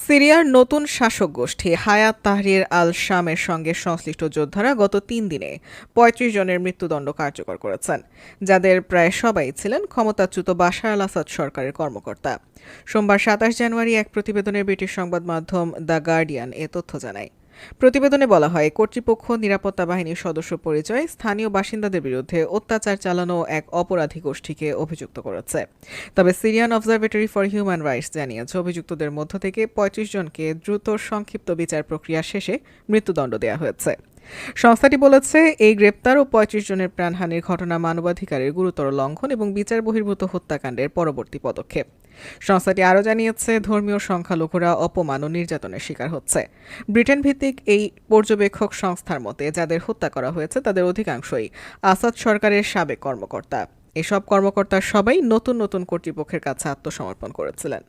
সিরিয়ার নতুন শাসক গোষ্ঠী হায়াত তাহরির আল শামের সঙ্গে সংশ্লিষ্ট যোদ্ধারা গত ৩ দিনে ৩৫ জনের মৃত্যুদণ্ড কার্যকর করেছেন, যাদের প্রায় সবাই ছিলেন ক্ষমতাচ্যুত বাশার আল আসাদ সরকারের কর্মকর্তা। সোমবার ২৭ জানুয়ারি এক প্রতিবেদনে ব্রিটিশ সংবাদ মাধ্যম দ্য গার্ডিয়ান এ তথ্য জানায়। প্রতিবেদনে বলা হয়, কর্তৃপক্ষ নিরাপত্তা বাহিনীর সদস্য পরিচয়ে স্থানীয় বাসিন্দাদের বিরুদ্ধে অত্যাচার চালানো এক অপরাধী গোষ্ঠীকে অভিযুক্ত করেছে। তবে Syrian observatory for human rights জানিয়েছে, অভিযুক্তদের মধ্য থেকে ৩৫ জনকে দ্রুত সংক্ষিপ্ত বিচার প্রক্রিয়া শেষে মৃত্যুদণ্ড দেওয়া হয়েছে। সংস্থাটি বলেছে, এই গ্রেপ্তার ও ৩৫ জনের প্রাণহানির ঘটনা মানবাধিকারের গুরুতর লঙ্ঘন এবং বিচার বহির্ভূত হত্যাকাণ্ডের পরবর্তী পদক্ষেপ। সংস্থাটি আরও জানিয়েছে, ধর্মীয় সংখ্যালঘুরা অপমান ও নির্যাতনের শিকার হচ্ছে। ব্রিটেন ভিত্তিক এই পর্যবেক্ষক সংস্থার মতে, যাদের হত্যা করা হয়েছে তাদের অধিকাংশই আসাদ সরকারের সাবেক কর্মকর্তা। এসব কর্মকর্তার সবাই নতুন নতুন কর্তৃপক্ষের কাছে আত্মসমর্পণ করেছিলেন।